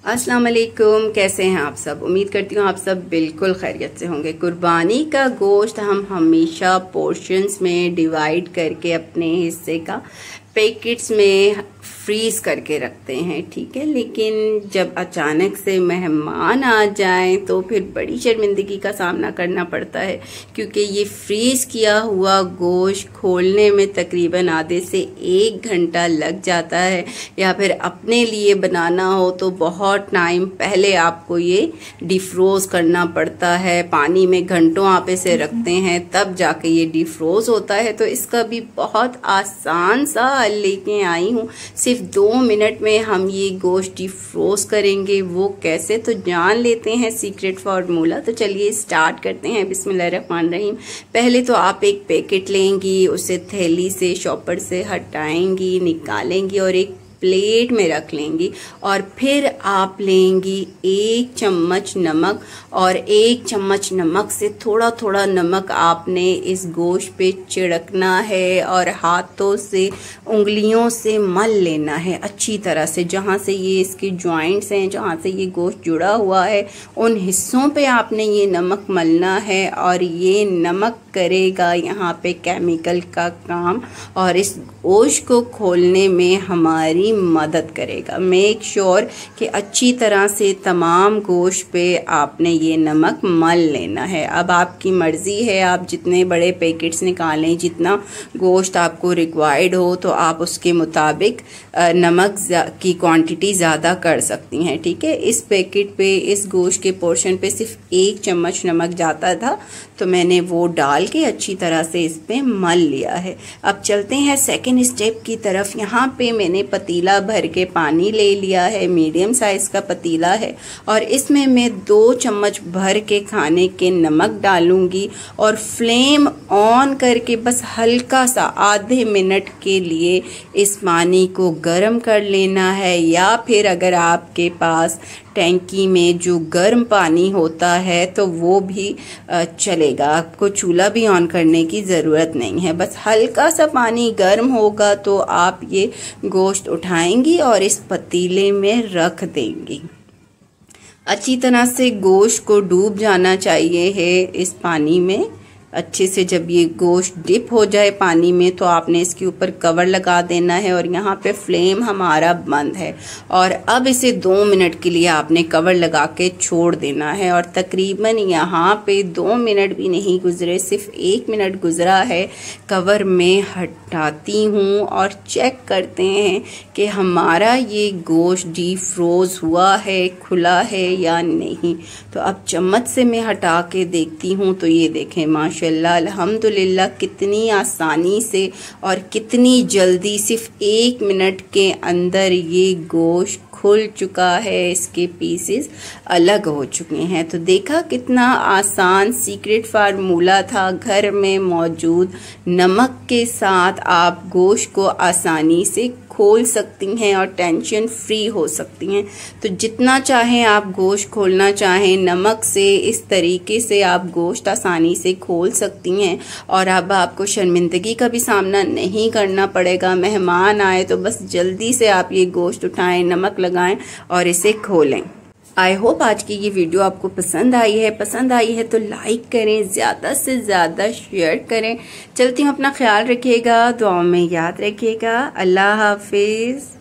अस्सलाम वालेकुम, कैसे हैं आप सब। उम्मीद करती हूँ आप सब बिल्कुल खैरियत से होंगे। कुर्बानी का गोश्त हम हमेशा पोर्शंस में डिवाइड करके अपने हिस्से का पैकेट्स में फ्रीज करके रखते हैं, ठीक है। लेकिन जब अचानक से मेहमान आ जाएं तो फिर बड़ी शर्मिंदगी का सामना करना पड़ता है, क्योंकि ये फ्रीज किया हुआ गोश्त खोलने में तकरीबन आधे से 1 घंटा लग जाता है, या फिर अपने लिए बनाना हो तो बहुत टाइम पहले आपको ये डिफ्रोज करना पड़ता है। पानी में घंटों आप इसे रखते हैं तब जाके ये डिफ्रोज होता है। तो इसका भी बहुत आसान सा हल लेके आई हूँ। सिर्फ 2 मिनट में हम ये गोश्त डिफ्रोज करेंगे। वो कैसे, तो जान लेते हैं सीक्रेट फार्मूला। तो चलिए स्टार्ट करते हैं। बिस्मिल्लाहिर्रहमानिर्रहीम। पहले तो आप एक पैकेट लेंगी, उसे थैली से शॉपर से हटाएंगी, निकालेंगी और एक प्लेट में रख लेंगी। और फिर आप लेंगी 1 चम्मच नमक, और 1 चम्मच नमक से थोड़ा थोड़ा नमक आपने इस गोश्त पे छिड़कना है और हाथों से उंगलियों से मल लेना है अच्छी तरह से। जहाँ से ये इसके जॉइंट्स हैं, जहाँ से ये गोश्त जुड़ा हुआ है, उन हिस्सों पे आपने ये नमक मलना है। और ये नमक करेगा यहाँ पे केमिकल का काम और इस गोश्त को खोलने में हमारी मदद करेगा। मेक श्योर कि अच्छी तरह से तमाम गोश्त पे आपने ये नमक मल लेना है। अब आपकी मर्जी है, आप जितने बड़े पैकेट्स निकालें, जितना गोश्त आपको रिक्वायर्ड हो तो आप उसके मुताबिक नमक की क्वांटिटी ज़्यादा कर सकती हैं, ठीक है। इस पैकेट पे, इस गोश्त के पोर्शन पे सिर्फ 1 चम्मच नमक जाता था, तो मैंने वो डाल के अच्छी तरह से इस पे मल लिया है। अब चलते हैं सेकेंड स्टेप की तरफ। यहाँ पे मैंने पतीला भर के पानी ले लिया है, मीडियम साइज का पतीला है, और इसमें मैं 2 चम्मच भर के खाने के नमक डालूंगी और फ्लेम ऑन करके बस हल्का सा आधे मिनट के लिए इस पानी को गर्म कर लेना है। या फिर अगर आपके पास टैंकी में जो गर्म पानी होता है तो वो भी चलेगा, आपको चूल्हा भी ऑन करने की ज़रूरत नहीं है। बस हल्का सा पानी गर्म होगा तो आप ये गोश्त उठाएंगी और इस पतीले में रख देंगी। अच्छी तरह से गोश्त को डूब जाना चाहिए है इस पानी में अच्छे से। जब ये गोश्त डिप हो जाए पानी में तो आपने इसके ऊपर कवर लगा देना है, और यहाँ पे फ्लेम हमारा बंद है। और अब इसे 2 मिनट के लिए आपने कवर लगा के छोड़ देना है। और तकरीबन यहाँ पे 2 मिनट भी नहीं गुजरे, सिर्फ 1 मिनट गुजरा है। कवर में हटाती हूँ और चेक करते हैं कि हमारा ये गोश्त डिफ्रोज हुआ है, खुला है या नहीं। तो अब चम्मच से मैं हटा के देखती हूँ तो ये देखें, माशाल्लाह अल्हम्दुलिल्लाह कितनी आसानी से और कितनी जल्दी सिर्फ 1 मिनट के अंदर ये गोश्त खुल चुका है, इसके पीसेस अलग हो चुके हैं। तो देखा कितना आसान सीक्रेट फार्मूला था। घर में मौजूद नमक के साथ आप गोश्त को आसानी से खोल सकती हैं और टेंशन फ्री हो सकती हैं। तो जितना चाहें आप गोश्त खोलना चाहें नमक से, इस तरीके से आप गोश्त आसानी से खोल सकती हैं। और अब आपको शर्मिंदगी का भी सामना नहीं करना पड़ेगा। मेहमान आए तो बस जल्दी से आप ये गोश्त उठाएं, नमक लगाएं और इसे खोलें। आई होप आज की ये वीडियो आपको पसंद आई है। पसंद आई है तो लाइक करें, ज़्यादा से ज़्यादा शेयर करें। चलती हूँ, अपना ख्याल रखिएगा, दुआओं में याद रखिएगा। अल्लाह हाफिज़।